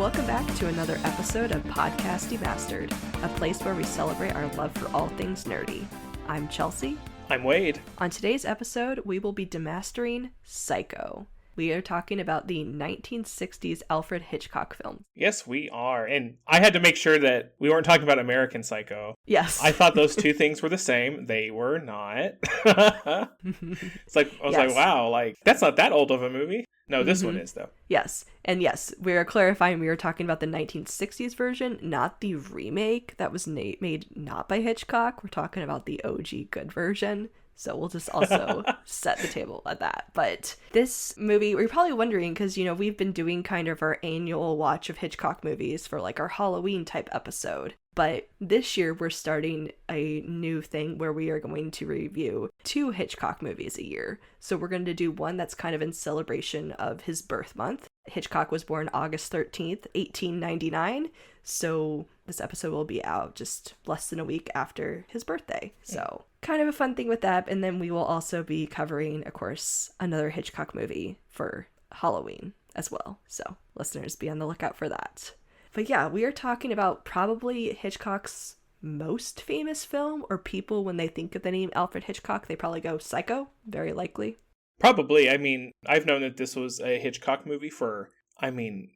Welcome back to another episode of Podcast Demastered, a place where we celebrate our love for all things nerdy. I'm Chelsea. I'm Wade. On today's episode, we will be demastering Psycho. We are talking about the 1960s Alfred Hitchcock film. Yes, we are. And I had to make sure that we weren't talking about American Psycho. Yes. I thought those two things were the same. They were not. It's like, I was like, wow, like, that's not that old of a movie. No, this one is, though. Yes. And yes, we are clarifying we are talking about the 1960s version, not the remake that was made not by Hitchcock. We're talking about the OG good version. So we'll just also set the table at that. But this movie, we're probably wondering, because, you know, we've been doing kind of our annual watch of Hitchcock movies for like our Halloween type episode. But this year we're starting a new thing where we are going to review 2 Hitchcock movies a year. So we're going to do one that's kind of in celebration of his birth month. Hitchcock was born August 13th, 1899. So this episode will be out just less than a week after his birthday. So kind of a fun thing with that. And then we will also be covering, of course, another Hitchcock movie for Halloween as well. So listeners, be on the lookout for that. But yeah, we are talking about probably Hitchcock's most famous film, or people, when they think of the name Alfred Hitchcock, they probably go Psycho, very likely. Probably. I mean, I've known that this was a Hitchcock movie for,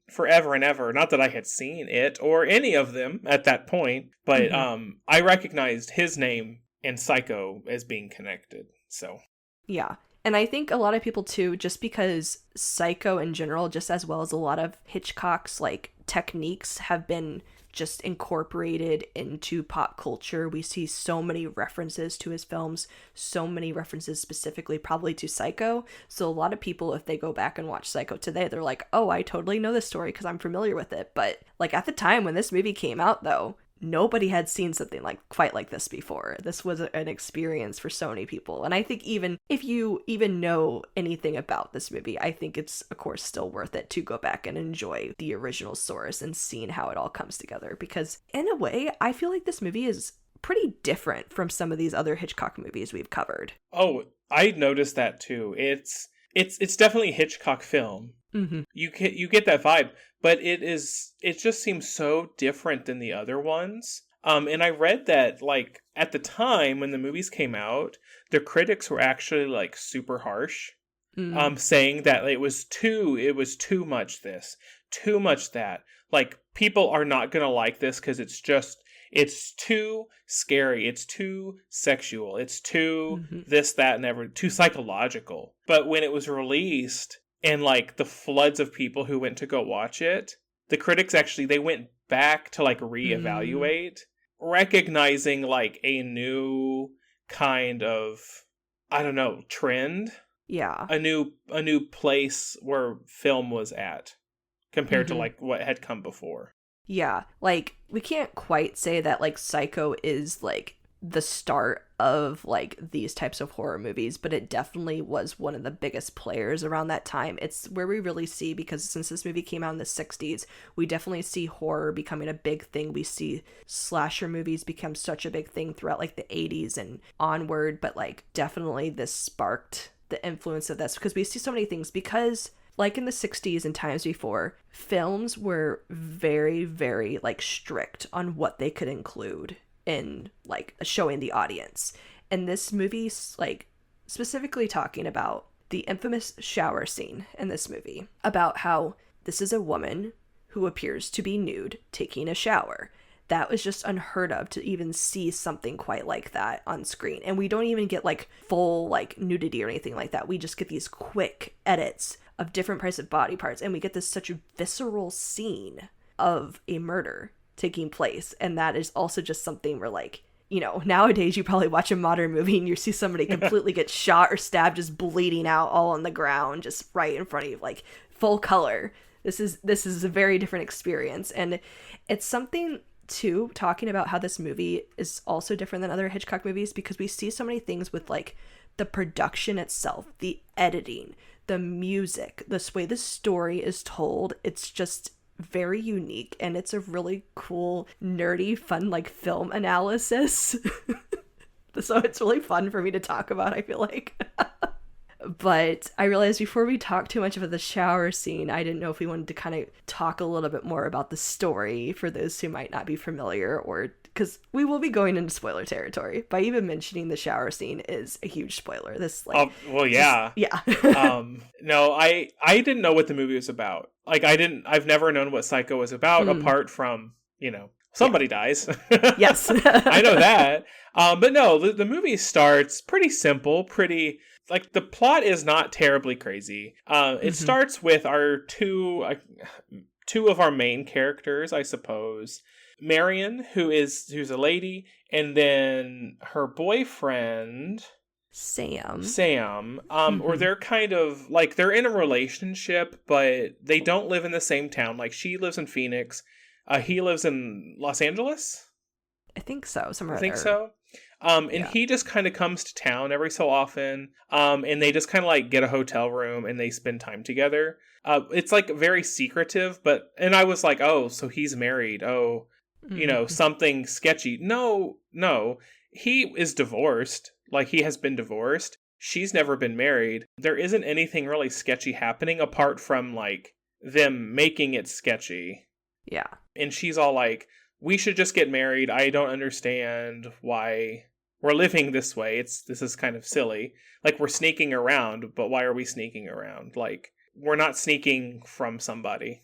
forever and ever. Not that I had seen it or any of them at that point, but I recognized his name and Psycho as being connected, so. Yeah. And I think a lot of people too, just because Psycho in general, just as well as a lot of Hitchcock's like techniques have been just incorporated into pop culture. We see so many references to his films, so many references specifically probably to Psycho. So a lot of people, if they go back and watch Psycho today, they're like, oh, I totally know this story because I'm familiar with it. But like at the time when this movie came out though, nobody had seen something quite like this before. This was an experience for so many people. And I think even if you even know anything about this movie, I think it's, of course, still worth it to go back and enjoy the original source and seeing how it all comes together. Because in a way, I feel like this movie is pretty different from some of these other Hitchcock movies we've covered. Oh, I noticed that too. It's definitely a Hitchcock film. Mm-hmm. You get that vibe, but it just seems so different than the other ones. And I read that like at the time when the movies came out, the critics were actually like super harsh, saying that it was too much this, too much that. Like people are not gonna like this because it's too scary, it's too sexual, it's too this, that, and too psychological. But when it was released, and like the floods of people who went to go watch it, the critics actually, they went back to like reevaluate, recognizing like a new kind of, I don't know, trend. Yeah. A new place where film was at compared to like what had come before. Yeah. Like we can't quite say that like Psycho is like the start of like these types of horror movies, but it definitely was one of the biggest players around that time. It's where we really see, because since this movie came out in the 60s, we definitely see horror becoming a big thing. We see slasher movies become such a big thing throughout like the 80s and onward, but like definitely this sparked the influence of this, because we see so many things, because like in the 60s and times before, films were very, very like strict on what they could include in like showing the audience. And this movie's like specifically talking about the infamous shower scene in this movie, about how this is a woman who appears to be nude taking a shower. That was just unheard of to even see something quite like that on screen. And we don't even get like full like nudity or anything like that. We just get these quick edits of different parts of body parts, and we get this such a visceral scene of a murder taking place. And that is also just something where like, you know, nowadays you probably watch a modern movie and you see somebody completely get shot or stabbed, just bleeding out all on the ground, just right in front of you, like full color. This is a very different experience. And it's something too, talking about how this movie is also different than other Hitchcock movies, because we see so many things with like the production itself, the editing, the music, this way the story is told. It's just very unique, and it's a really cool, nerdy, fun like film analysis. So it's really fun for me to talk about, I feel like. But I realized before we talk too much about the shower scene, I didn't know if we wanted to kind of talk a little bit more about the story for those who might not be familiar, or because we will be going into spoiler territory. By even mentioning the shower scene is a huge spoiler. This, like, well, yeah, yeah. No, I didn't know what the movie was about. Like, I've never known what Psycho was about, apart from, somebody dies. Yes. I know that. But no, the movie starts pretty simple, like, the plot is not terribly crazy. It starts with our two of our main characters, I suppose. Marion, who's a lady, and then her boyfriend Sam. Or they're kind of like, they're in a relationship, but they don't live in the same town. Like, she lives in Phoenix, he lives in Los Angeles. I think so. Somewhere. I think so. And he just kind of comes to town every so often. And they just kind of like get a hotel room and they spend time together. It's like very secretive, and I was like, oh, so he's married. Oh, something sketchy. No, he is divorced. Like, he has been divorced. She's never been married. There isn't anything really sketchy happening apart from like them making it sketchy. Yeah. And she's all like, we should just get married. I don't understand why we're living this way. This is kind of silly. Like, we're sneaking around, but why are we sneaking around? Like, we're not sneaking from somebody.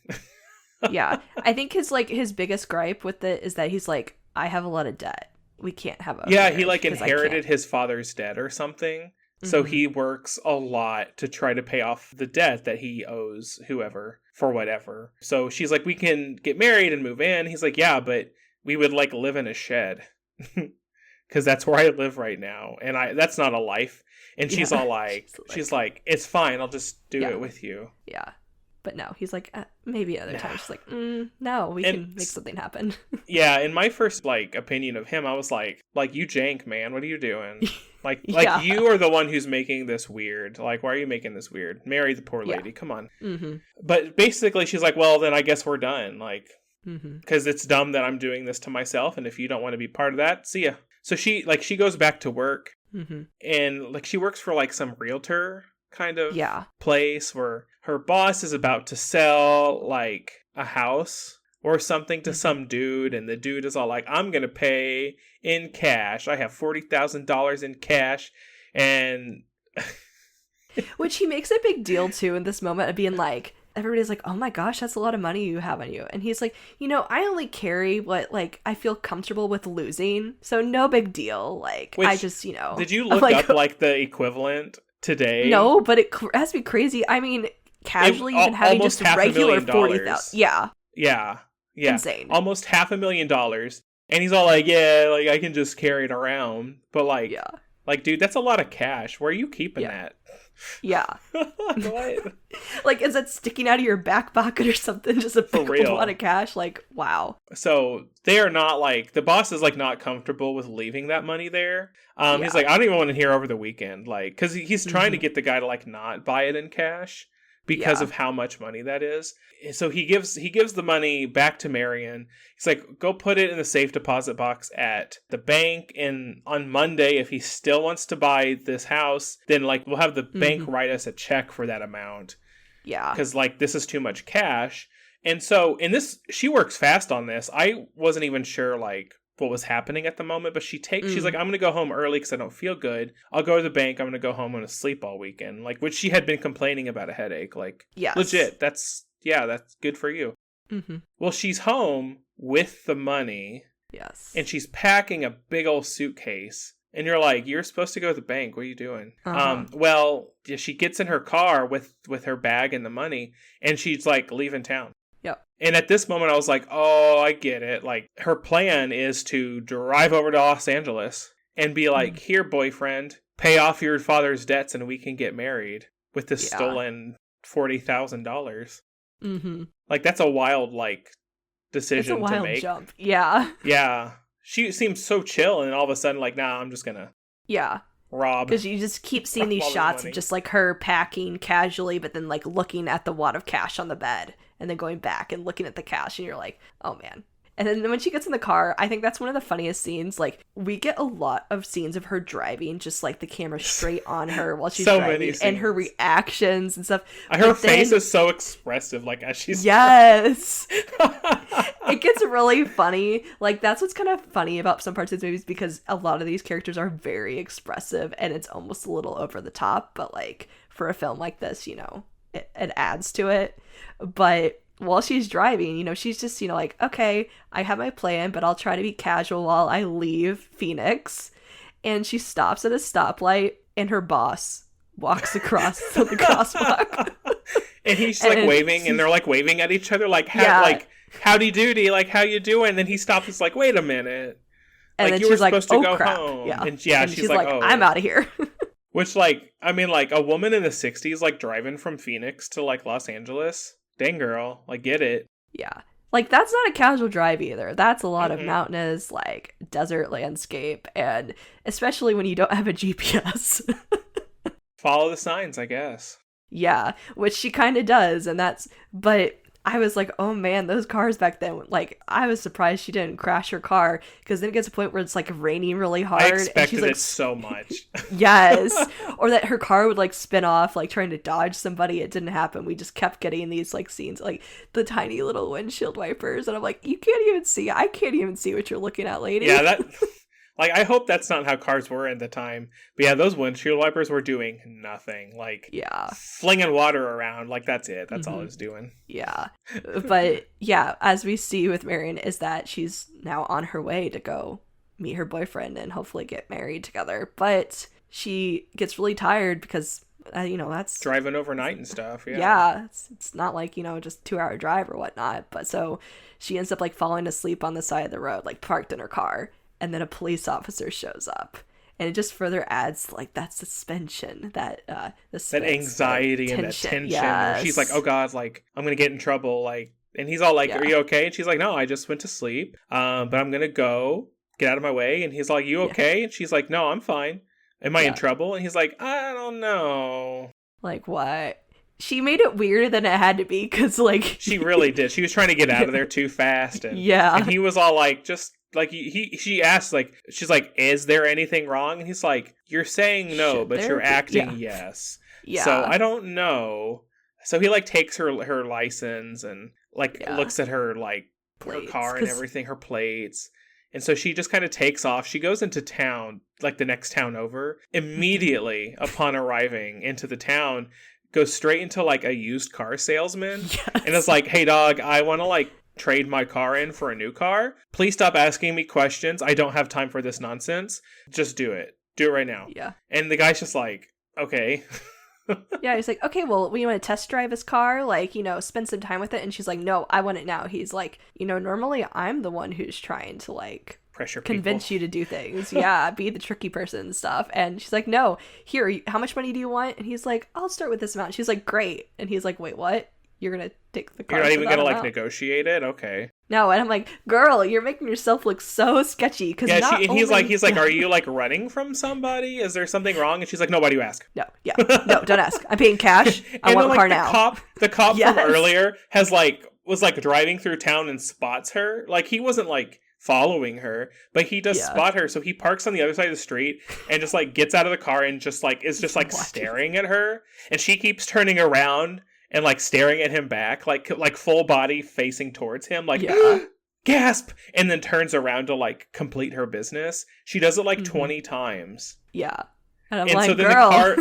Yeah. I think his biggest gripe with it is that he's like, I have a lot of debt. We can't have a Yeah, he like inherited his father's debt or something. So he works a lot to try to pay off the debt that he owes whoever for whatever. So she's like, we can get married and move in. He's like, yeah, but we would like live in a shed because that's where I live right now. And that's not a life. And she's all like, she's like, it's fine. I'll just do it with you. Yeah. But no, he's like, maybe another time. She's like, no, we can make something happen. Yeah, in my first like opinion of him, I was like you jank, man. What are you doing? Like you are the one who's making this weird. Like, why are you making this weird? Marry the poor lady. Come on. But basically, she's like, well, then I guess we're done. Like, because it's dumb that I'm doing this to myself, and if you don't want to be part of that, see ya. So she goes back to work, and like she works for like some realtor kind of place where her boss is about to sell like a house or something to some dude, and the dude is all like, I'm gonna pay in cash. I have $40,000 in cash. And which he makes a big deal too in this moment of being like, everybody's like, oh my gosh, that's a lot of money you have on you. And he's like, I only carry what like I feel comfortable with losing, so no big deal. Like, I just did you look up like the equivalent today? No, but it has to be crazy. I mean, casually even having just regular $40,000. Yeah. Insane. Almost $500,000. And he's all like, yeah, like I can just carry it around. But like, like, dude, that's a lot of cash. Where are you keeping that? Yeah. What? Like, is that sticking out of your back pocket or something? Just a lot of cash? Like, wow. So they are not like, the boss is like not comfortable with leaving that money there. He's like, I don't even want to hear over the weekend. Like, because he's trying to get the guy to like not buy it in cash because of how much money that is. So he gives the money back to Marion. He's like, go put it in the safe deposit box at the bank. And on Monday, if he still wants to buy this house, then like we'll have the bank write us a check for that amount. Yeah. Because like this is too much cash. And so she works fast on this. I wasn't even sure like what was happening at the moment, but she's like, I'm going to go home early because I don't feel good. I'll go to the bank. I'm going to go home. I'm going to sleep all weekend. Like, which she had been complaining about a headache. Like, legit. That's good for you. Well, she's home with the money. Yes. And she's packing a big old suitcase. And you're like, you're supposed to go to the bank. What are you doing? Well, she gets in her car with her bag and the money, and she's like leaving town. Yep. And at this moment, I was like, oh, I get it. Like, her plan is to drive over to Los Angeles and be like, here, boyfriend, pay off your father's debts and we can get married with this stolen $40,000. Like, that's a wild, like, decision to make. It's a wild jump. Yeah. Yeah. She seems so chill, and all of a sudden, like, nah, I'm just gonna rob. Because you just keep seeing these shots of just, like, her packing casually, but then, like, looking at the wad of cash on the bed, and then going back and looking at the cash, and you're like, oh, man. And then when she gets in the car, I think that's one of the funniest scenes. Like, we get a lot of scenes of her driving, just like the camera straight on her while she's So driving, and her reactions and stuff. Her face is so expressive, like, as she's yes. It gets really funny. Like, that's what's kind of funny about some parts of these movies, because a lot of these characters are very expressive and it's almost a little over the top. But like, for a film like this, you know, it adds to it. But while she's driving, you know, she's just, you know, like, okay, I have my plan, but I'll try to be casual while I leave Phoenix. And she stops at a stoplight, and her boss walks across the crosswalk. And he's like waving, and they're like waving at each other, like, like, howdy doody, like, how you doing? And then he stops, it's like, wait a minute. And like, then you were she's like, supposed to oh, go crap. home. Yeah. And she's like, oh. I'm out of here. Which, like, I mean, like, a woman in the 60s, like, driving from Phoenix to, like, Los Angeles. Dang, girl. Like, get it. Yeah. Like, that's not a casual drive either. That's a lot of mountainous, like, desert landscape. And especially when you don't have a GPS. Follow the signs, I guess. Yeah, which she kind of does. And that's, but I was like, oh man, those cars back then, like, I was surprised she didn't crash her car, because then it gets to a point where it's like raining really hard. I expected and she's, like, it so much. Yes. Or that her car would like spin off, like trying to dodge somebody. It didn't happen. We just kept getting these like scenes, like the tiny little windshield wipers. And I'm like, you can't even see. I can't even see what you're looking at, lady. Yeah, that... Like, I hope that's not how cars were at the time. But yeah, those windshield wipers were doing nothing. Like, yeah, flinging water around. Like, that's it. That's all it's doing. Yeah. But yeah, as we see with Marion, is that she's now on her way to go meet her boyfriend and hopefully get married together. But she gets really tired because, you know, that's... driving overnight and stuff, yeah. Yeah, it's not like, you know, just 2-hour drive or whatnot. But so she ends up like falling asleep on the side of the road, like parked in her car. And then a police officer shows up, and it just further adds like that suspension, that that anxiety and that tension. Yes. She's like, "Oh God, like I'm gonna get in trouble." Like, and he's all like, Yeah. "Are you okay?" And she's like, "No, I just went to sleep. But I'm gonna go. Get out of my way." And he's like, "You okay?" And she's like, "No, I'm fine. Am I in trouble?" And he's like, "I don't know." Like, what? She made it weirder than it had to be, because like she really did. She was trying to get out of there too fast, and yeah, and he was all like, just. Like, she asked, like, she's like, is there anything wrong? And he's like, you're saying no, but you're acting yes. Yeah. So I don't know. So he, like, takes her license and, like, looks at her, like, plates, her car and everything, her plates. And so she just kind of takes off. She goes into town, like, the next town over. Immediately upon arriving into the town, goes straight into, like, a used car salesman. Yes. And it's like, hey, dog, I want to, like, trade my car in for a new car. Please stop asking me questions. I don't have time for this nonsense. Just do it. Do it right now. Yeah. And the guy's just like, okay. Yeah, he's like, okay, well, we want to test drive his car, like, you know, spend some time with it. And she's like, no, I want it now. He's like, you know, normally I'm the one who's trying to like pressure convince you to do things. Yeah, be the tricky person and stuff. And she's like, no, here, how much money do you want? And he's like, I'll start with this amount. She's like, great. And he's like, wait, what? You're gonna take the car? You're not even gonna like negotiate it? Okay. No, and I'm like, girl, you're making yourself look so sketchy. Cause he's like, are you like running from somebody? Is there something wrong? And she's like, no, why do you ask? No, don't ask. I'm paying cash. I want the car now. The cop from earlier was driving through town and spots her. Like, he wasn't like following her, but he does spot her, so he parks on the other side of the street and just like gets out of the car and just like is just like staring at her, and she keeps turning around and like staring at him back, like full body facing towards him, like gasp, and then turns around to like complete her business. She does it like 20 times. Yeah. And I'm like, so then girl.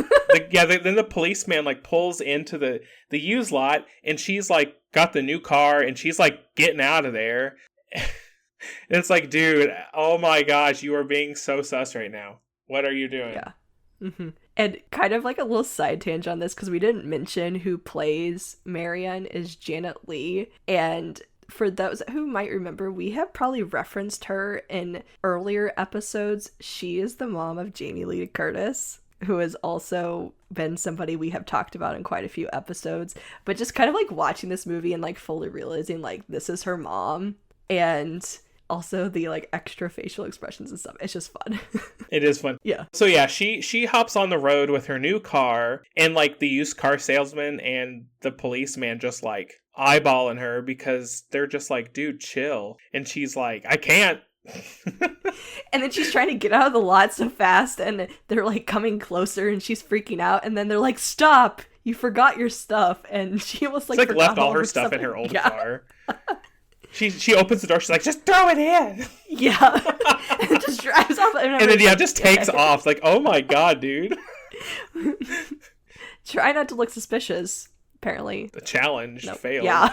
Then the policeman like pulls into the used lot, and she's like got the new car and she's like getting out of there. And it's like, dude, oh my gosh, you are being so sus right now. What are you doing? Yeah. Mm-hmm. And kind of like a little side tangent on this, because we didn't mention who plays Marion is Janet Leigh. And for those who might remember, we have probably referenced her in earlier episodes. She is the mom of Jamie Lee Curtis, who has also been somebody we have talked about in quite a few episodes. But just kind of like watching this movie and like fully realizing like this is her mom, and also the like extra facial expressions and stuff. It's just fun. It is fun. Yeah. So yeah, she hops on the road with her new car, and like the used car salesman and the policeman just like eyeballing her because they're just like, dude, chill. And she's like, I can't. And then she's trying to get out of the lot so fast, and they're like coming closer, and she's freaking out. And then they're like, "Stop! You forgot your stuff." And she almost like, left all her stuff in her old car. She opens the door. She's like, "Just throw it in." Yeah, and just drives off. And then just takes off. Like, oh my god, dude. Try not to look suspicious. Apparently, the challenge failed. Yeah.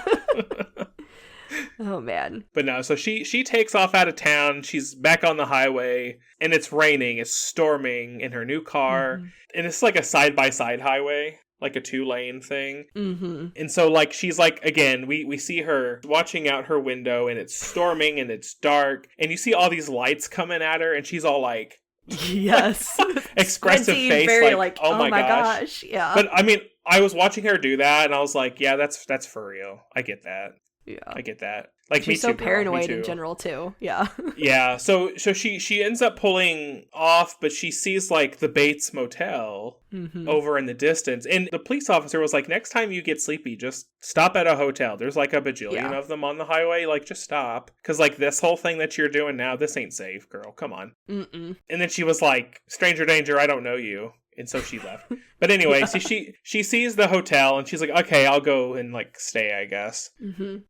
Oh man. But no, so she takes off out of town. She's back on the highway, and it's raining. It's storming in her new car, and it's like a side-by-side highway, like a 2-lane thing. And so like she's like, again, we see her watching out her window, and it's storming and it's dark, and you see all these lights coming at her, and she's all like, yes, expressive face, very like oh my gosh. Yeah. But I mean, I was watching her do that, and I was like, yeah, that's for real. I get that. Yeah, I get that. Like, she's me so too, paranoid me too. in general too. Yeah. Yeah. So she ends up pulling off, but she sees like the Bates Motel over in the distance, and the police officer was like, "Next time you get sleepy, just stop at a hotel. There's like a bajillion of them on the highway. Like, just stop, because like this whole thing that you're doing now, this ain't safe, girl. Come on." And then she was like, "Stranger danger, I don't know you." And so she left. But anyway, so she sees the hotel, and she's like, okay, I'll go and like stay, I guess. And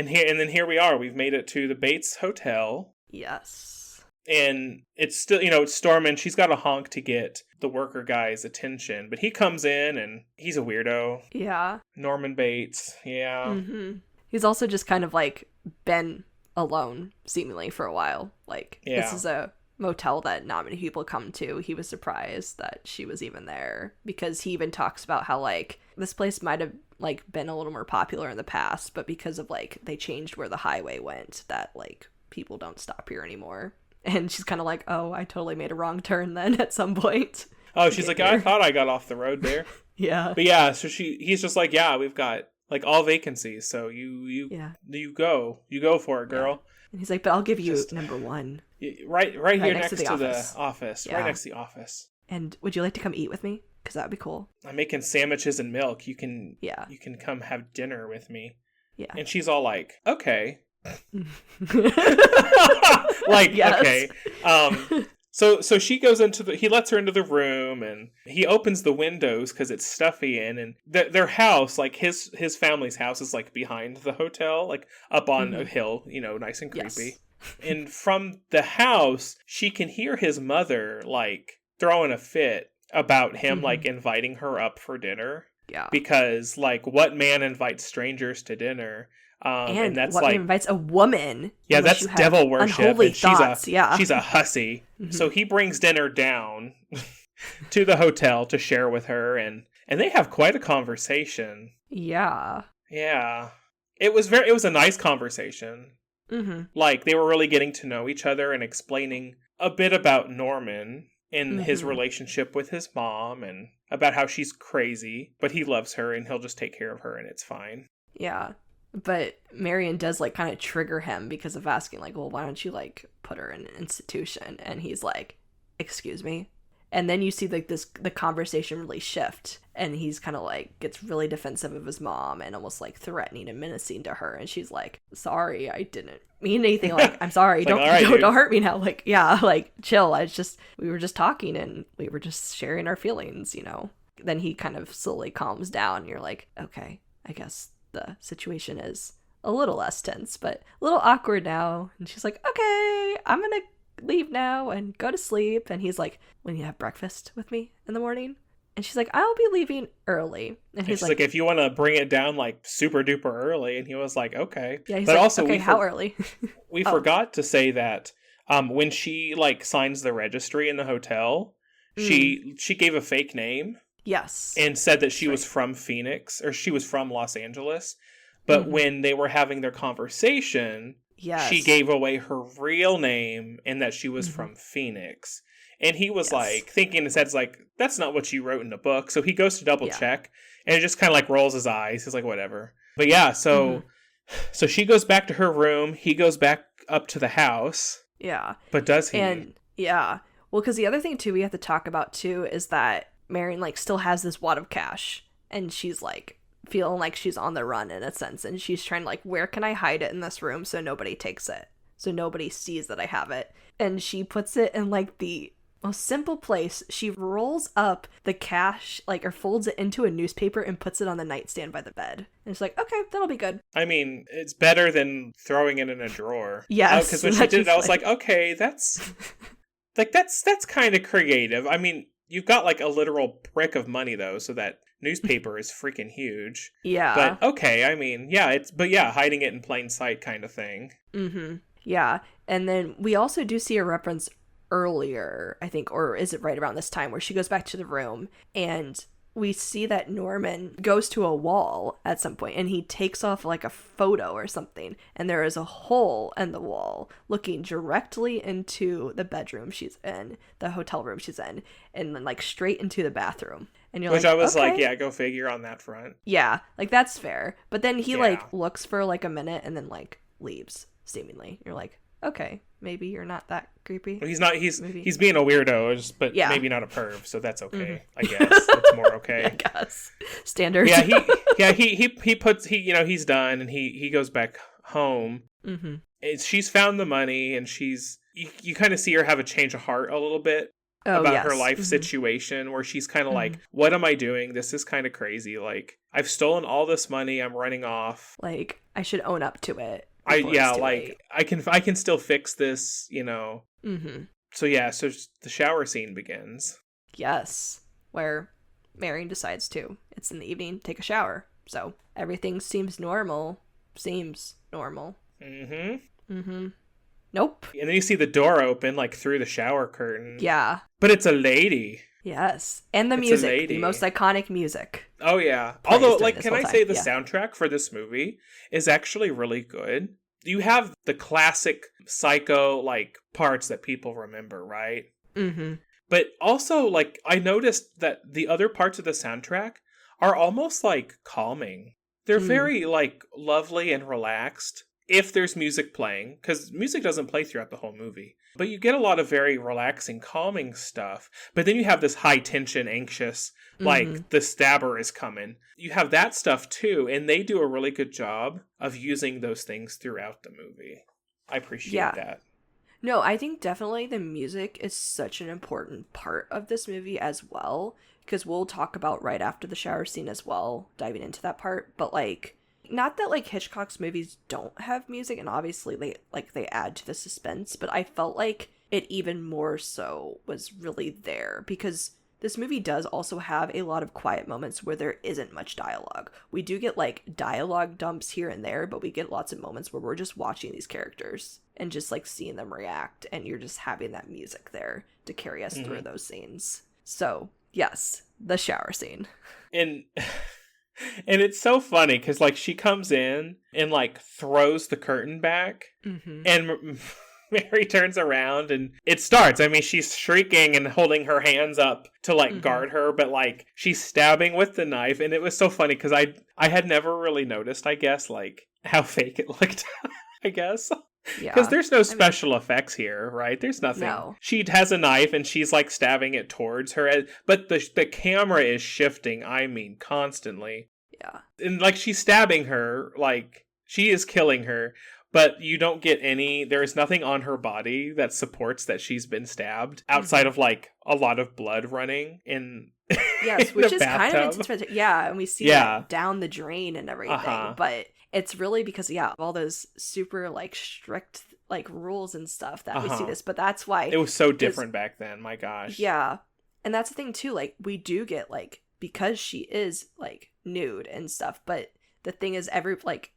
then here we are. We've made it to the Bates Hotel. Yes. And it's still, it's storming. She's got to honk to get the worker guy's attention. But he comes in, and he's a weirdo. Yeah. Norman Bates. Yeah. He's also just kind of like been alone, seemingly, for a while. Like, this is a motel that not many people come to. He was surprised that she was even there, because he even talks about how like this place might have like been a little more popular in the past, but because of like they changed where the highway went, that like people don't stop here anymore. And she's kind of like, oh, I totally made a wrong turn then at some point. Oh, she's like, I thought I got off the road there. Yeah. But yeah, so he's just like, yeah, we've got like all vacancies, so you go for it, girl. Yeah. And he's like, but I'll give you number 1. Right here next to the office. Yeah. Right next to the office. And would you like to come eat with me? Because that would be cool. I'm making sandwiches and milk. You can come have dinner with me. Yeah. And she's all like, okay. Okay. So she goes he lets her into the room, and he opens the windows because it's stuffy in, and their house, like his family's house, is like behind the hotel, like up on a hill, nice and creepy. Yes. And from the house, she can hear his mother like throwing a fit about him like inviting her up for dinner. Yeah. Because like, what man invites strangers to dinner? And that's what like man invites a woman. Yeah, that's devil worship. Unholy and thoughts. She's a hussy. So he brings dinner down to the hotel to share with her, and they have quite a conversation. Yeah. Yeah. It was a nice conversation. Like, they were really getting to know each other and explaining a bit about Norman and his relationship with his mom, and about how she's crazy, but he loves her and he'll just take care of her and it's fine. Yeah. But Marion does like kind of trigger him because of asking like, well, why don't you like put her in an institution? And he's like, excuse me. And then you see like the conversation really shift, and he's kind of like gets really defensive of his mom and almost like threatening and menacing to her. And she's like, sorry, I didn't mean anything. Like, I'm sorry. Like, don't hurt me now. Like, yeah, like chill. We were just talking and we were just sharing our feelings, Then he kind of slowly calms down. And you're like, okay, I guess the situation is a little less tense, but a little awkward now. And she's like, okay, I'm gonna leave now and go to sleep. And he's like, when you have breakfast with me in the morning? And she's like, I'll be leaving early. And he's like, if you want to bring it down like super duper early. And he was like, okay. Yeah, he's but like, also, okay, how early? We forgot to say that when she like signs the registry in the hotel, she gave a fake name. Yes. And said that she was from Phoenix, or she was from Los Angeles. But when they were having their conversation, she gave away her real name and that she was from Phoenix. And he was like, thinking in his head, like, that's not what you wrote in the book. So he goes to double check, and it just kind of like rolls his eyes. He's like, whatever. But yeah, so she goes back to her room. He goes back up to the house. Yeah. But does he? And yeah. Well, because the other thing too we have to talk about too is that Marion like still has this wad of cash, and she's like feeling like she's on the run in a sense, and she's trying to like, where can I hide it in this room so nobody takes it, so nobody sees that I have it. And she puts it in like the most simple place. She rolls up the cash, like, or folds it into a newspaper and puts it on the nightstand by the bed. And it's like, okay, that'll be good. I mean, it's better than throwing it in a drawer. Yes. Because when she did it, I was like, okay, that's like that's kind of creative. I mean, you've got like a literal brick of money though, so that newspaper is freaking huge. Yeah. But okay, I mean, yeah, hiding it in plain sight kind of thing. Mm-hmm. Yeah. And then we also do see a reference earlier, I think, or is it right around this time, where she goes back to the room and we see that Norman goes to a wall at some point and he takes off like a photo or something, and there is a hole in the wall looking directly into the bedroom she's in, the hotel room she's in, and then like straight into the bathroom. And you're Which like, I was okay. like, yeah, go figure on that front. Yeah, like that's fair. But then he like looks for like a minute and then like leaves, seemingly. You're like, okay, maybe you're not that creepy. Well, he's not. He's being a weirdo, but maybe not a perv, so that's okay. I guess that's more okay. I guess standards. He puts he's done, and he goes back home. Mm-hmm. She's found the money, and you kind of see her have a change of heart a little bit about her life situation, where she's kind of like, what am I doing? This is kind of crazy. Like, I've stolen all this money. I'm running off. Like, I should own up to it. I can still fix this, Mm-hmm. So the shower scene begins. Yes, where Marion decides to. It's in the evening, take a shower. So everything seems normal. Mm-hmm. Nope. And then you see the door open, like, through the shower curtain. Yeah. But it's a lady. Yes. And the music. The most iconic music. Oh, yeah. Although, like, can I say the soundtrack for this movie is actually really good? You have the classic Psycho, like, parts that people remember, right? Mm-hmm. But also, like, I noticed that the other parts of the soundtrack are almost, like, calming. They're very, like, lovely and relaxed. If there's music playing, because music doesn't play throughout the whole movie. But you get a lot of very relaxing, calming stuff. But then you have this high tension, anxious, like the stabber is coming. You have that stuff too, and they do a really good job of using those things throughout the movie. I appreciate that. No, I think definitely the music is such an important part of this movie as well, because we'll talk about right after the shower scene as well, diving into that part. But like, not that like Hitchcock's movies don't have music, and obviously they add to the suspense, but I felt like it even more so was really there, because this movie does also have a lot of quiet moments where there isn't much dialogue. We do get like dialogue dumps here and there, but we get lots of moments where we're just watching these characters and just like seeing them react, and you're just having that music there to carry us through those scenes. So yes, the shower scene. And it's so funny because, like, she comes in and, like, throws the curtain back, and Mary turns around and it starts. I mean, she's shrieking and holding her hands up to, like, guard her, but, like, she's stabbing with the knife, and it was so funny because I had never really noticed, I guess, like, how fake it looked, I guess. Yeah. Because there's no special effects here, right? There's nothing. No. She has a knife and she's like stabbing it towards her. But the camera is shifting, I mean, constantly. Yeah. And like she's stabbing her, like she is killing her. But you don't get there is nothing on her body that supports that she's been stabbed outside of like a lot of blood running in. Yes, which is bathtub. kind of intense. Yeah, and we see that down the drain and everything. But it's really because, of all those super like strict like rules and stuff that we see this. But that's why it was so different back then. My gosh. Yeah. And that's the thing too. Like, we do get like, because she is like nude and stuff, but the thing is,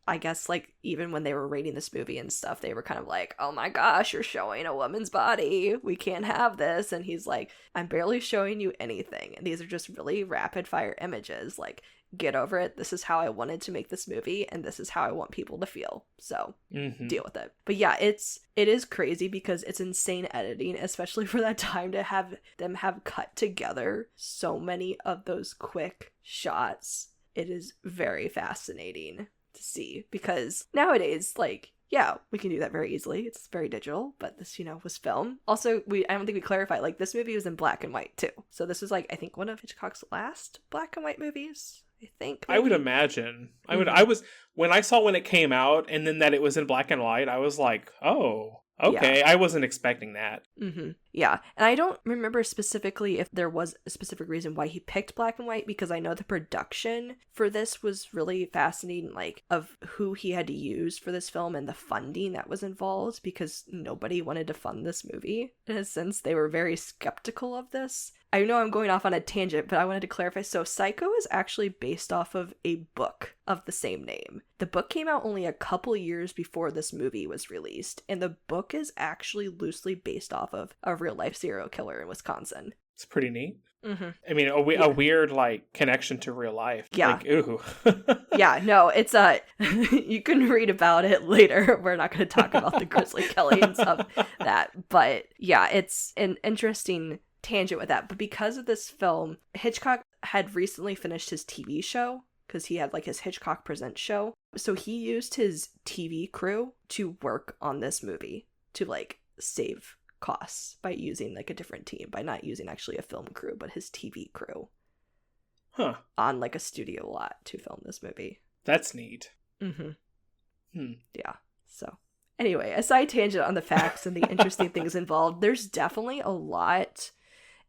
I guess, like, even when they were rating this movie and stuff, they were kind of like, oh my gosh, you're showing a woman's body. We can't have this. And he's like, I'm barely showing you anything. And these are just really rapid fire images. Like, get over it. This is how I wanted to make this movie, and this is how I want people to feel. So deal with it. But yeah, it is crazy because it's insane editing, especially for that time, to have them have cut together so many of those quick shots. It is very fascinating to see, because nowadays, like, yeah, we can do that very easily. It's very digital, but this, was film. Also, I don't think we clarified, like, this movie was in black and white too. So this was, like, I think one of Hitchcock's last black and white movies. I think. Maybe. I would imagine. I was when I saw when it came out, and then that it was in black and white. I was like, oh, okay. Yeah. I wasn't expecting that. Mm-hmm. Yeah, and I don't remember specifically if there was a specific reason why he picked black and white, because I know the production for this was really fascinating, like, of who he had to use for this film and the funding that was involved, because nobody wanted to fund this movie. In a sense, they were very skeptical of this. I know I'm going off on a tangent, but I wanted to clarify. So Psycho is actually based off of a book of the same name. The book came out only a couple years before this movie was released, and the book is actually loosely based off of a real-life serial killer in Wisconsin. It's pretty neat. Mm-hmm. I mean, a weird, like, connection to real life. Yeah. Like, ooh. Yeah, no, it's you can read about it later. We're not going to talk about the Grizzly Kelly and stuff that, but yeah, it's an interesting tangent with that. But because of this film, Hitchcock had recently finished his TV show, because he had like his Hitchcock Presents show. So he used his TV crew to work on this movie to like save costs by using like a different team, by not using actually a film crew, but his TV crew. Huh. On like a studio lot to film this movie. That's neat. Mm-hmm. Yeah. So anyway, a side tangent on the facts and the interesting things involved. There's definitely a lot.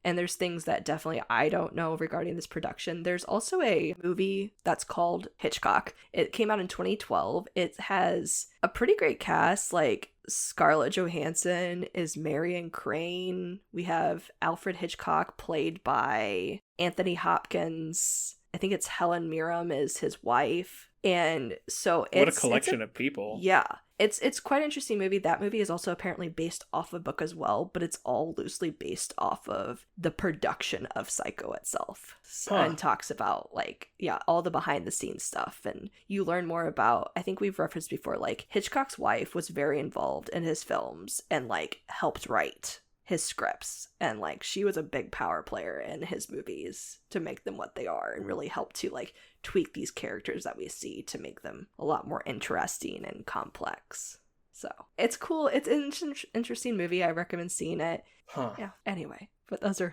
And there's things that definitely I don't know regarding this production. There's also a movie that's called Hitchcock. It came out in 2012. It has a pretty great cast. Like Scarlett Johansson is Marion Crane. We have Alfred Hitchcock played by Anthony Hopkins. I think it's Helen Mirren is his wife. And so it's... What a collection of people. Yeah. It's quite an interesting movie. That movie is also apparently based off a book as well, but it's all loosely based off of the production of Psycho itself. And talks about, like, yeah, all the behind the scenes stuff. And you learn more about, I think we've referenced before, like, Hitchcock's wife was very involved in his films and, like, helped write his scripts, and like she was a big power player in his movies to make them what they are, and really helped to like tweak these characters that we see to make them a lot more interesting and complex. So it's cool. It's an interesting movie. I recommend seeing it. Yeah, anyway, but those are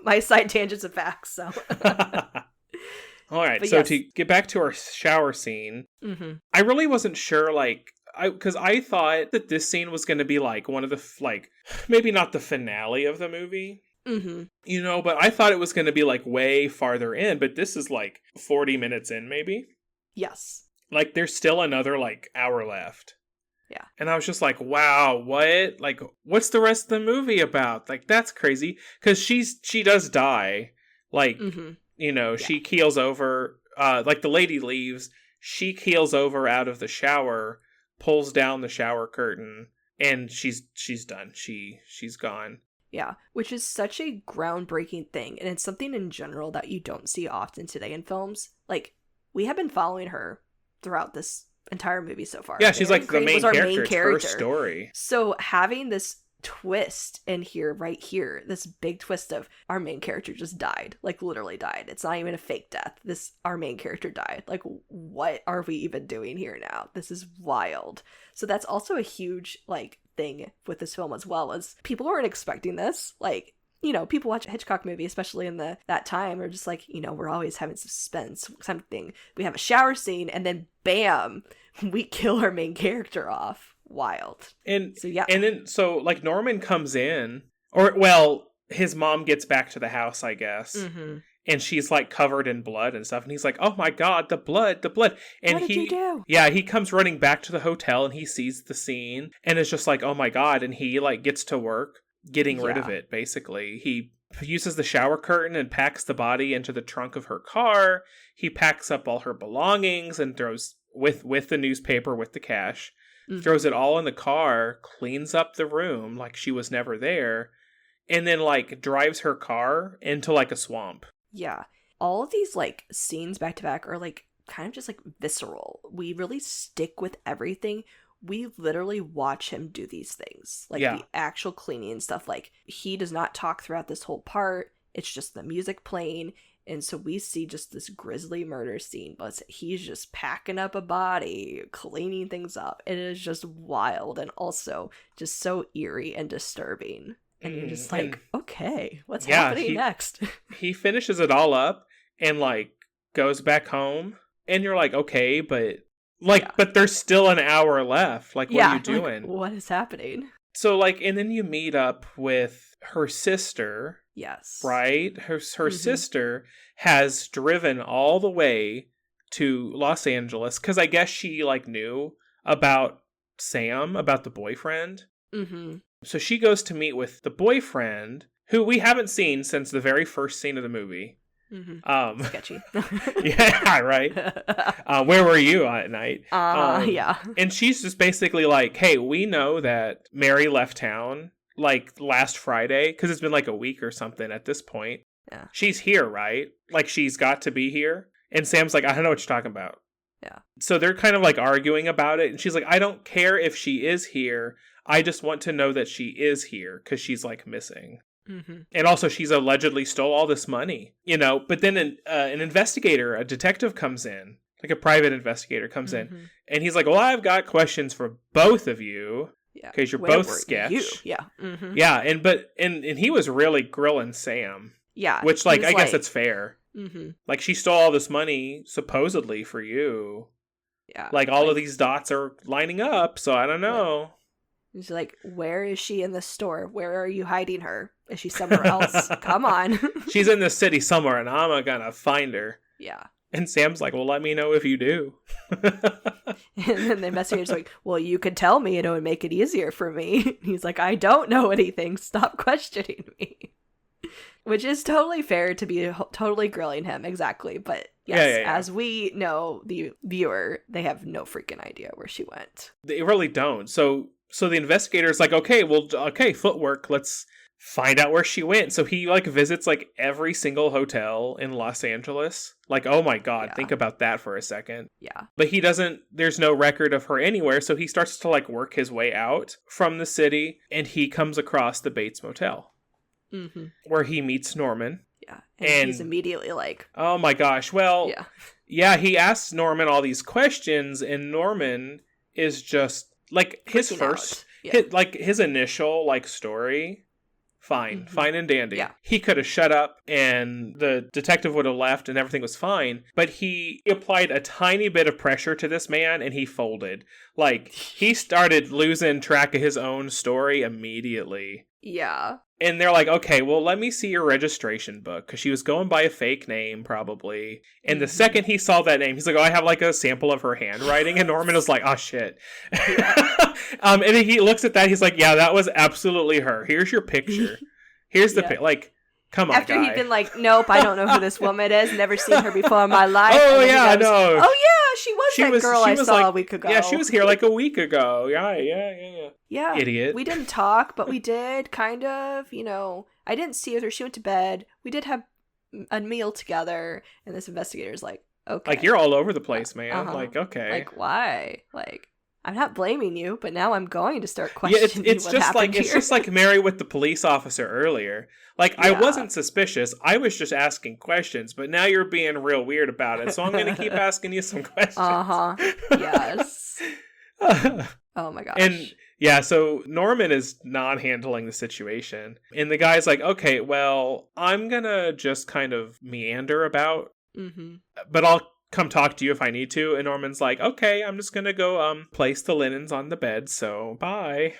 my side tangents of facts. So all right, but so yes. To get back to our shower scene, I really wasn't sure, like, because I thought that this scene was going to be like one of the, like, maybe not the finale of the movie, you know, but I thought it was going to be like way farther in, but this is like 40 minutes in, maybe. Yes. Like there's still another like hour left. Yeah. And I was just like, wow, what? Like, what's the rest of the movie about? Like, that's crazy. Because she does die. Like, you know, she keels over, like the lady leaves, she keels over out of the shower, pulls down the shower curtain, and she's done. She's gone. Yeah, which is such a groundbreaking thing, and it's something in general that you don't see often today in films. Like, we have been following her throughout this entire movie so far. Yeah, she's like the main character. It's her story. So having this twist in here, right here, this big twist of our main character just died, like literally died. It's not even a fake death. Our main character died. Like, what are we even doing here now? This is wild. So that's also a huge like thing with this film as well, as people weren't expecting this. Like, you know, people watch a Hitchcock movie, especially in that time, are just like, you know, we're always having suspense, something. We have a shower scene, and then bam, we kill our main character off. Wild. And so yeah, and then so like Norman comes in, or well, his mom gets back to the house, I guess, and she's like covered in blood and stuff, and he's like, "Oh my god, the blood!" And what did you do? Yeah, he comes running back to the hotel, and he sees the scene, and it's just like, "Oh my god!" And he like gets to work getting rid of it. Basically, he uses the shower curtain and packs the body into the trunk of her car. He packs up all her belongings and throws with the newspaper with the cash. Throws it all in the car, cleans up the room like she was never there, and then like drives her car into like a swamp. Yeah. All of these like scenes back to back are like kind of just like visceral. We really stick with everything. We literally watch him do these things. Like the actual cleaning and stuff. Like, he does not talk throughout this whole part. It's just the music playing. And so we see just this grisly murder scene, but he's just packing up a body, cleaning things up. It is just wild, and also just so eerie and disturbing. And you're just like, okay, what's happening next? He finishes it all up, and like goes back home. And you're like, okay, but but there's still an hour left. Like, what are you doing? Like, what is happening? So, like, and then you meet up with her sister. Yes. Right? Her sister has driven all the way to Los Angeles because I guess she, like, knew about Sam, about the boyfriend. Mm-hmm. So she goes to meet with the boyfriend, who we haven't seen since the very first scene of the movie. Mm-hmm. Sketchy. Yeah, right. Where were you at night? Yeah. And she's just basically like, hey, we know that Mary left town like last Friday, because it's been like a week or something at this point. Yeah. She's here, right? Like, she's got to be here. And Sam's like, I don't know what you're talking about. Yeah. So they're kind of like arguing about it. And she's like, I don't care if she is here. I just want to know that she is here because she's like missing. Mm-hmm. And also she's allegedly stole all this money, you know, but then an investigator, a detective comes in, like a private investigator comes in, and he's like, well, I've got questions for both of you. Yeah. Because you're both sketch. Yeah. Mm-hmm. Yeah. And he was really grilling Sam. Yeah. Which, like, I guess that's fair. Mm-hmm. Like, she stole all this money supposedly for you. Yeah. Like, all of these dots are lining up, so I don't know. He's like, where is she in the store? Where are you hiding her? Is she somewhere else? Come on. She's in the city somewhere, and I'm gonna find her. Yeah. And Sam's like, well, let me know if you do. And then the investigator's like, well, you could tell me and it would make it easier for me. He's like, I don't know anything. Stop questioning me. Which is totally fair to be totally grilling him. Exactly. But yes, as we know, the viewer, they have no freaking idea where she went. They really don't. So the investigator's like, okay, footwork. Let's find out where she went. So he like visits like every single hotel in Los Angeles. Like, oh my God, think about that for a second. Yeah. But there's no record of her anywhere. So he starts to like work his way out from the city, and he comes across the Bates Motel. Mm-hmm. Where he meets Norman. Yeah. And he's immediately like, oh my gosh. Well, yeah, he asks Norman all these questions, and Norman is just like his initial like story. Fine and dandy. Yeah. He could have shut up and the detective would have left and everything was fine. But he applied a tiny bit of pressure to this man and he folded. Like, he started losing track of his own story immediately. Yeah. And they're like, okay, well, let me see your registration book. Because she was going by a fake name, probably. And the second he saw that name, he's like, oh, I have like a sample of her handwriting. And Norman is like, oh, shit. And then he looks at that. He's like, yeah, that was absolutely her. Here's your picture. Here's the like, come on, after he'd been like, nope, I don't know who this woman is. Never seen her before in my life. Oh, yeah, no. Oh, yeah, she was that girl I saw a week ago. Yeah, she was here like a week ago. Yeah. Idiot. We didn't talk, but we did, kind of, you know. I didn't see her. She went to bed. We did have a meal together. And this investigator's like, okay. Like, you're all over the place, man. Like, okay. Like, why? Like, I'm not blaming you, but now I'm going to start questioning it's what just happened like here. It's just like Mary with the police officer earlier. Like, I wasn't suspicious. I was just asking questions, but now you're being real weird about it. So I'm going to keep asking you some questions. Yes. Oh my gosh. And yeah, so Norman is not handling the situation. And the guy's like, okay, well, I'm going to just kind of meander about, but I'll come talk to you if I need to. And Norman's like, okay, I'm just going to go place the linens on the bed. So bye.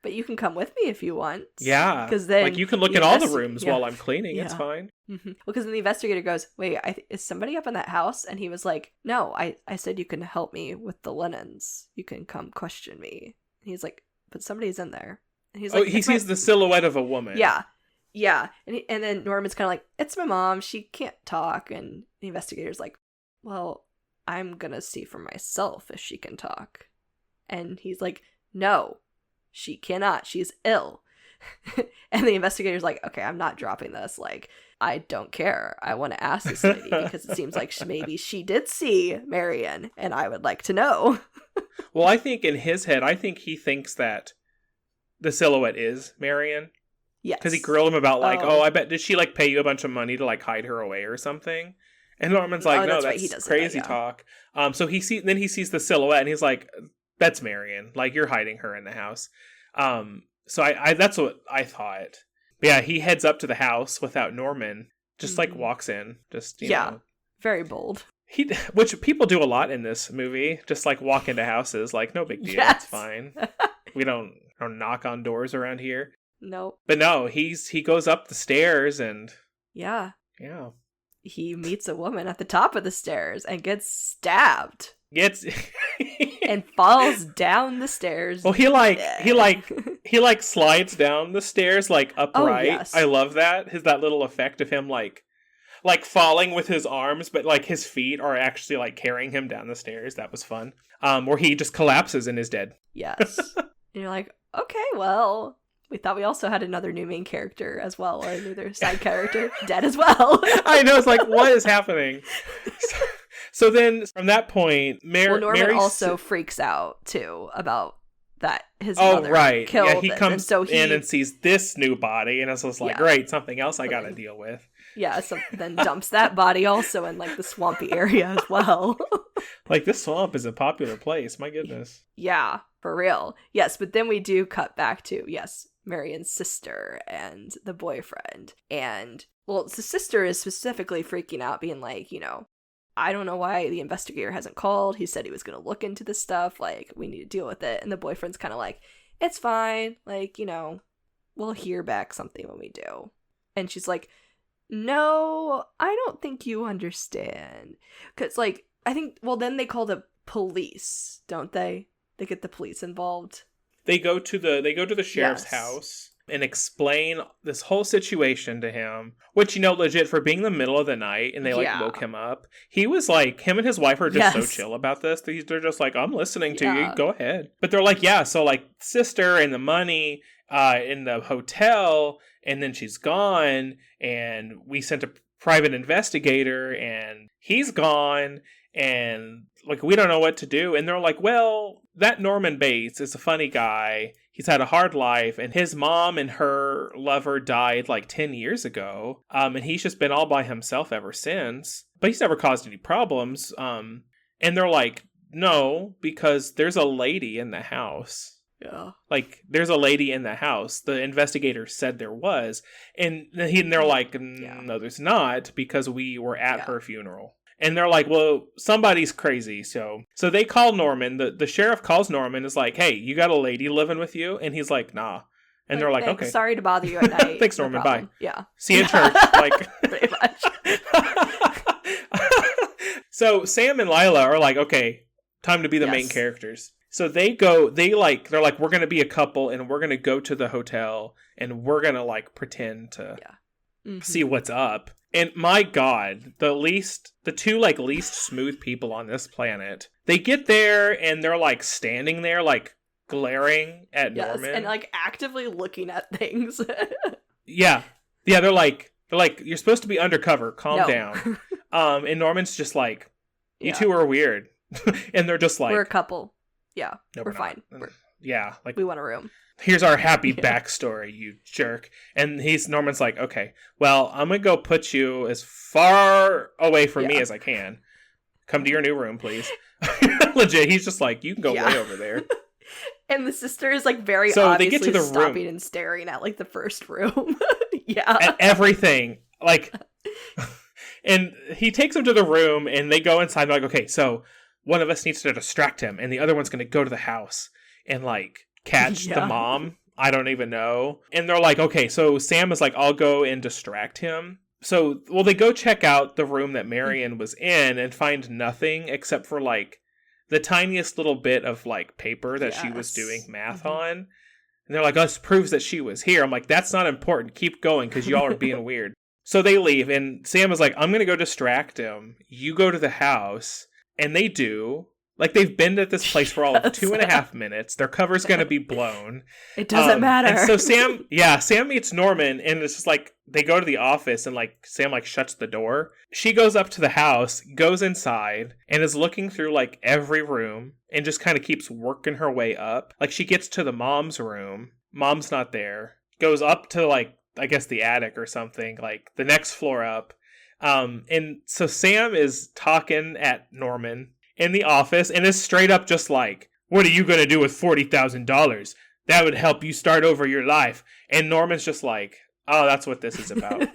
But you can come with me if you want. Yeah. Because then like, you can look in all the rooms while I'm cleaning. It's fine. Well, because then the investigator goes, wait, is somebody up in that house? And he was like, no, I said you can help me with the linens. You can come question me. And he's like, but somebody's in there. And he's like, he sees the silhouette of a woman. Yeah. Yeah. And then Norman's kind of like, it's my mom. She can't talk. And the investigator's like, well, I'm going to see for myself if she can talk. And he's like, no, she cannot. She's ill. And the investigator's like, okay, I'm not dropping this. Like, I don't care. I want to ask this lady because it seems like maybe she did see Marion and I would like to know. Well, I think in his head, he thinks that the silhouette is Marion. Yes. Because he grilled him about like, I bet, did she like pay you a bunch of money to like hide her away or something? And Norman's like, no, that's crazy talk. So he sees the silhouette and he's like, that's Marion. Like, you're hiding her in the house. So I that's what I thought. But yeah, he heads up to the house without Norman. Just like walks in. Just, you know. Very bold. Which people do a lot in this movie, just like walk into houses, like no big deal, Yes. It's fine. We don't knock on doors around here. Nope. But no, he goes up the stairs and yeah, he meets a woman at the top of the stairs and gets stabbed. And falls down the stairs. Well, he slides down the stairs like upright. Oh, yes. I love that. That little effect of him like falling with his arms, but like his feet are actually like carrying him down the stairs. That was fun. Where he just collapses and is dead. Yes. And you're like, okay, well, we thought we also had another new main character as well, or another side character dead as well. I know, it's like, what is happening? So then from that point, Norman also freaks out too about that his mother killed. Yeah, he comes in and sees this new body, and it's just like, great, something else I gotta deal with. Yeah, so then dumps that body also in like the swampy area as well. Like, this swamp is a popular place, my goodness. Yeah, for real. Yes, but then we do cut back to, Marion's sister and the boyfriend. And, well, the sister is specifically freaking out, being like, I don't know why the investigator hasn't called. He said he was going to look into this stuff. Like, we need to deal with it. And the boyfriend's kind of like, it's fine. Like, we'll hear back something when we do. And she's like, no, I don't think you understand. Because, like, I think, well, then they call the police, don't they? They get the police involved. They go to the sheriff's house and explain this whole situation to him, which, legit, for being the middle of the night and they woke him up, he was like, him and his wife are just so chill about this. They're just like, I'm listening to you, go ahead. But they're like, so like sister and the money in the hotel, and then she's gone, and we sent a private investigator and he's gone, and like, we don't know what to do. And they're like, well, that Norman Bates is a funny guy. He's had a hard life, and his mom and her lover died like 10 years ago. And he's just been all by himself ever since. But he's never caused any problems. And they're like, no, because there's a lady in the house. Yeah. Like, there's a lady in the house. The investigator said there was. And they're like, no, there's not, because we were at her funeral. And they're like, well, somebody's crazy. So they call Norman. The sheriff calls Norman, is like, hey, you got a lady living with you? And he's like, nah. And they're like, thanks, okay. Sorry to bother you at night. Thanks, Norman. Bye. Yeah. See you in church. Like, pretty much. So Sam and Lila are like, okay, time to be the main characters. So they're like, we're going to be a couple, and we're going to go to the hotel, and we're going to like pretend to see what's up. And my God, the two like least smooth people on this planet, they get there and they're like standing there like glaring at Norman. And like actively looking at things. Yeah, they're like, you're supposed to be undercover, calm down. And Norman's just like, you two are weird. And they're just like, we're a couple. Yeah, no, we're fine. Yeah, like, we want a room. Here's our happy backstory, you jerk. And Norman's like, okay, well, I'm going to go put you as far away from me as I can. Come to your new room, please. Legit, he's just like, you can go way over there. And the sister is like very obviously they get to the stopping room and staring at like the first room. Yeah. At everything. Like, and he takes him to the room and they go inside. They're like, okay, so one of us needs to distract him and the other one's going to go to the house and like catch the mom. I don't even know. And they're like, okay, so Sam is like, I'll go and distract him. So, well, they go check out the room that Marion was in and find nothing except for like the tiniest little bit of like paper that she was doing math on. And they're like, oh, this proves that she was here. I'm like, that's not important. Keep going because y'all are being weird. So they leave and Sam is like, I'm going to go distract him. You go to the house. And they do. Like, they've been at this place for all of 2.5 minutes. Their cover's going to be blown. It doesn't matter. And so Sam meets Norman, and it's just like, they go to the office, and like, Sam like shuts the door. She goes up to the house, goes inside, and is looking through like every room, and just kind of keeps working her way up. Like, she gets to the mom's room. Mom's not there. Goes up to like, I guess the attic or something, like the next floor up. And so Sam is talking at Norman in the office and is straight up just like, what are you going to do with $40,000? That would help you start over your life. And Norman's just like, oh, that's what this is about.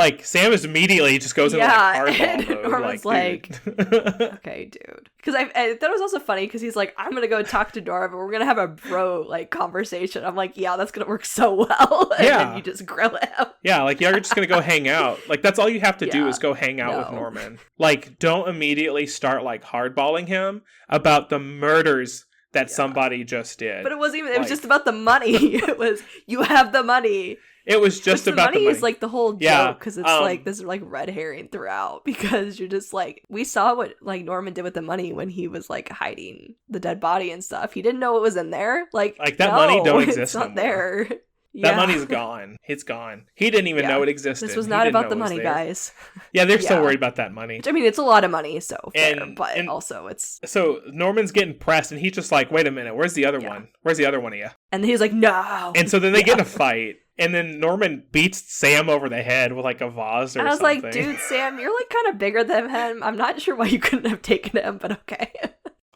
Like, Sam is immediately just goes into, like, hardball mode. Norman's like, okay, dude. Because I thought it was also funny because he's like, I'm going to go talk to Norman. We're going to have a bro, like, conversation. I'm like, yeah, that's going to work so well. And then you just grill him. Yeah, like, you're just going to go hang out. Like, that's all you have to do is go hang out with Norman. Like, don't immediately start, like, hardballing him about the murders that somebody just did. But it wasn't even, it was just about the money. It was, you have the money. It was just about the money. Is like the whole joke because it's like this is like red herring throughout because you're just like, we saw what like Norman did with the money when he was like hiding the dead body and stuff. He didn't know it was in there. Like that money don't exist. It's not there. That money's gone. It's gone. He didn't even know it existed. This was not about the money, guys. Yeah, they're still worried about that money. Which, I mean, it's a lot of money, so fair, but also it's... So Norman's getting pressed, and he's just like, wait a minute, where's the other one? Where's the other one of you? And he's like, no! And so then they get in a fight, and then Norman beats Sam over the head with like a vase or something. I was like, dude, Sam, you're like kind of bigger than him. I'm not sure why you couldn't have taken him, but okay.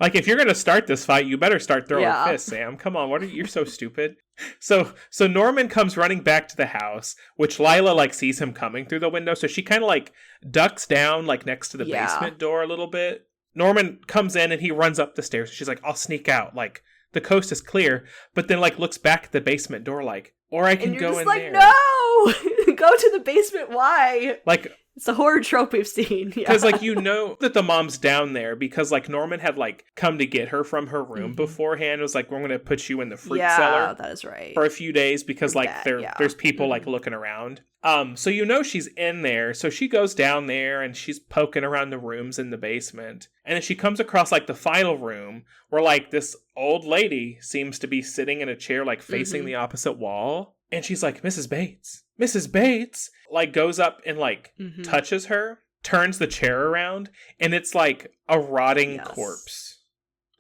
Like, if you're going to start this fight, you better start throwing fists, Sam. Come on, you're so stupid. So Norman comes running back to the house, which Lila, like, sees him coming through the window. So she kind of, like, ducks down, like, next to the basement door a little bit. Norman comes in and he runs up the stairs. She's like, I'll sneak out. Like, the coast is clear. But then, like, looks back at the basement door, like, or I can go in there. No! Go to the basement. Why? Like... It's a horror trope we've seen. Because, like, you know that the mom's down there because, like, Norman had, like, come to get her from her room beforehand. It was like, we're going to put you in the fruit cellar. Yeah, that is right. For a few days because, like, there's people, like, looking around. So you know she's in there. So she goes down there and she's poking around the rooms in the basement. And then she comes across, like, the final room where, like, this old lady seems to be sitting in a chair, like, facing the opposite wall. And she's like, Mrs. Bates, like, goes up and, like, touches her, turns the chair around, and it's, like, a rotting corpse.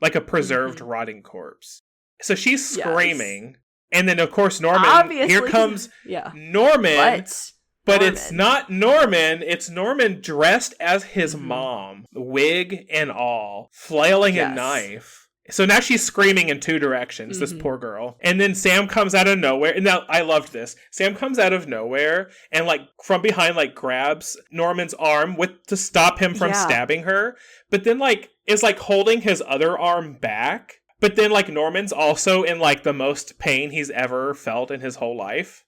Like a preserved rotting corpse. So she's screaming, and then, of course, Norman, obviously, here comes Norman, but it's not Norman, it's Norman dressed as his mom, wig and all, flailing a knife. So now she's screaming in two directions, this poor girl. And then Sam comes out of nowhere. And now, I loved this. Sam comes out of nowhere and, like, from behind, like, grabs Norman's arm to stop him from stabbing her. But then, like, is, like, holding his other arm back. But then, like, Norman's also in, like, the most pain he's ever felt in his whole life.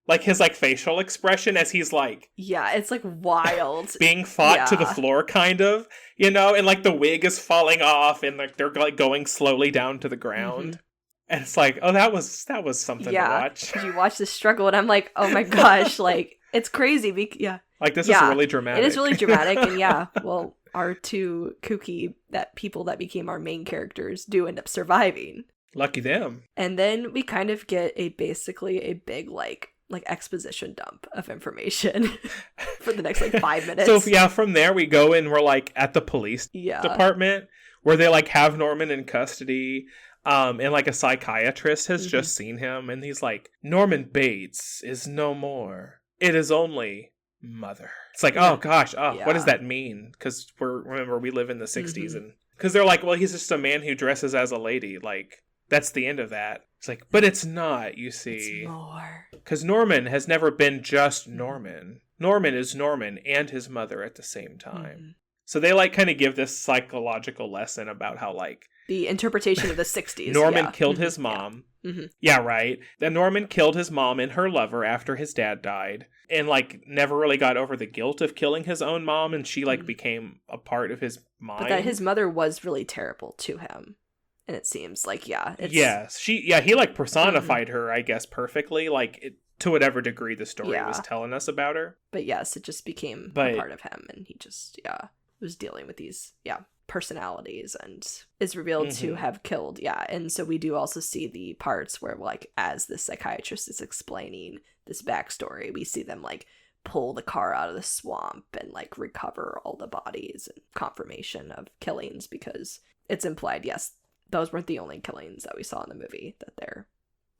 Like, his, like, facial expression as he's, like... Yeah, it's, like, wild. being fought to the floor, kind of. You know? And, like, the wig is falling off and, like, they're, like, going slowly down to the ground. And it's like, oh, that was something to watch. You watch this struggle and I'm like, oh my gosh, like, it's crazy. Like, this is really dramatic. It is really dramatic, and well... Our two kooky people that became our main characters do end up surviving. Lucky them. And then we kind of get basically a big like exposition dump of information for the next like 5 minutes. So from there we go and we're like at the police department where they like have Norman in custody. And like a psychiatrist has just seen him and he's like, Norman Bates is no more. It is only mother. It's like, oh gosh, what does that mean? Because remember we live in the 60s and because they're like, well, he's just a man who dresses as a lady. Like, that's the end of that. It's like, but it's not, you see. It's more. Because Norman has never been just Norman. Norman is Norman and his mother at the same time. So they like kind of give this psychological lesson about how like the interpretation of the 60s. Norman killed his mom. Yeah, right. Then Norman killed his mom and her lover after his dad died. And, like, never really got over the guilt of killing his own mom. And she, like, became a part of his mind. But that his mother was really terrible to him. And it seems like, it's... Yes. He, like, personified her, I guess, perfectly. Like, to whatever degree the story was telling us about her. But, yes, it just became a part of him. And he just, was dealing with these, personalities and is revealed to have killed. And so we do also see the parts where, like, as the psychiatrist is explaining this backstory, we see them like pull the car out of the swamp and like recover all the bodies and confirmation of killings, because it's implied, yes, those weren't the only killings that we saw in the movie, that there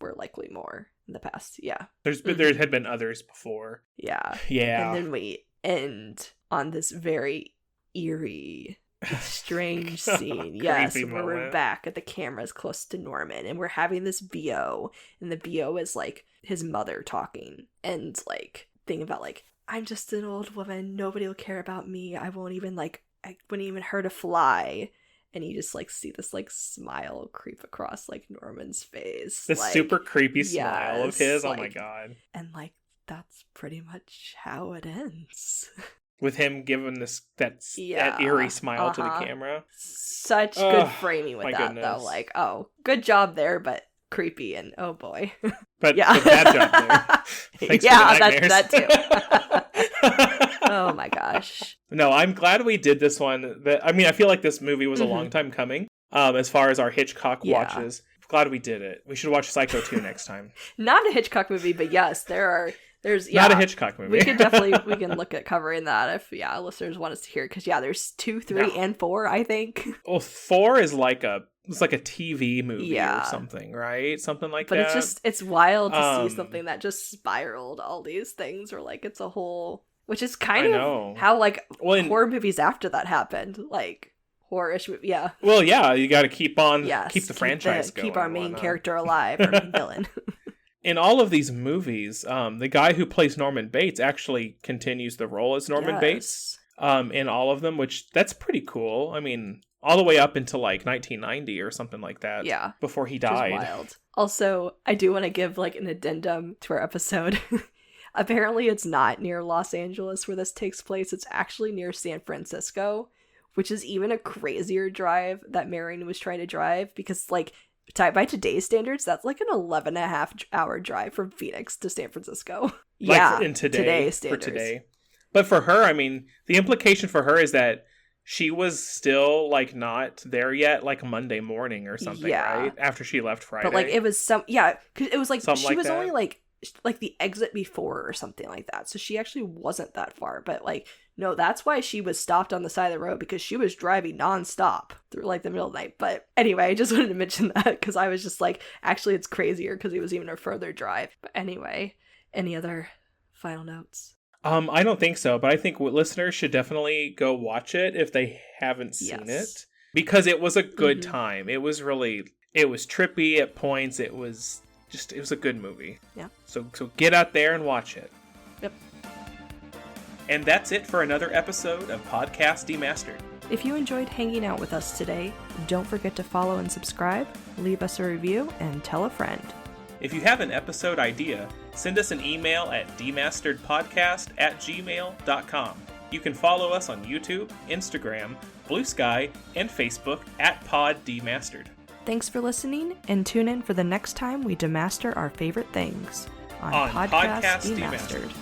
were likely more in the past. There had been others before. And then we end on this very eerie, strange scene, where we're back at the cameras close to Norman and we're having this VO, and the VO is like his mother talking and like thinking about like, I'm just an old woman. Nobody will care about me. I wouldn't even hurt a fly. And you just, like, see this, like, smile creep across, like, Norman's face. The like, super creepy smile of his. like, oh my god. And, like, that's pretty much how it ends. With him giving that eerie smile to the camera. Such good framing with that, goodness. though. Like, oh, good job there, but creepy, and oh boy. But bad job there. Thanks for the nightmares. that too. Oh my gosh. No, I'm glad we did this one. I feel like this movie was a long time coming. As far as our Hitchcock watches. Glad we did it. We should watch Psycho 2 next time. Not a Hitchcock movie, but yes, there's not a Hitchcock movie. we can look at covering that if listeners want us to hear, because there's 2, 3, and 4, I think. Well, 4 is like a TV movie or something, right? Something like that. But it's wild to see something that just spiraled all these things, or like it's a whole, which is kind of how like horror movies after that happened, like horror-ish movie. Yeah. Well, yeah, you got to keep the franchise going. Keep our main character alive, our main villain. In all of these movies, the guy who plays Norman Bates actually continues the role as Norman Bates in all of them, which that's pretty cool. I mean, all the way up until like 1990 or something like that. Yeah. Before he died. Wild. Also, I do want to give like an addendum to our episode. Apparently, it's not near Los Angeles where this takes place. It's actually near San Francisco, which is even a crazier drive that Marion was trying to drive, because like by today's standards, that's like an 11.5-hour drive from Phoenix to San Francisco. Like in today's standards. For today. But for her, I mean, the implication for her is that she was still like not there yet, like Monday morning or something, right? After she left Friday. But like it was because it was like something she was that. Only like the exit before or something like that. So she actually wasn't that far. But like, no, that's why she was stopped on the side of the road, because she was driving nonstop through like the middle of the night. But anyway, I just wanted to mention that because I was just like, actually it's crazier because it was even a further drive. But anyway, any other final notes? I don't think so, but I think listeners should definitely go watch it if they haven't seen it, because it was a good time. It was trippy at points. It was a good movie. Yeah. So get out there and watch it. Yep. And that's it for another episode of Podcast Demastered. If you enjoyed hanging out with us today, don't forget to follow and subscribe, leave us a review, and tell a friend. If you have an episode idea, send us an email at demasteredpodcast@gmail.com. You can follow us on YouTube, Instagram, Blue Sky, and Facebook @PodDemastered. Thanks for listening, and tune in for the next time we demaster our favorite things on Podcast Demastered.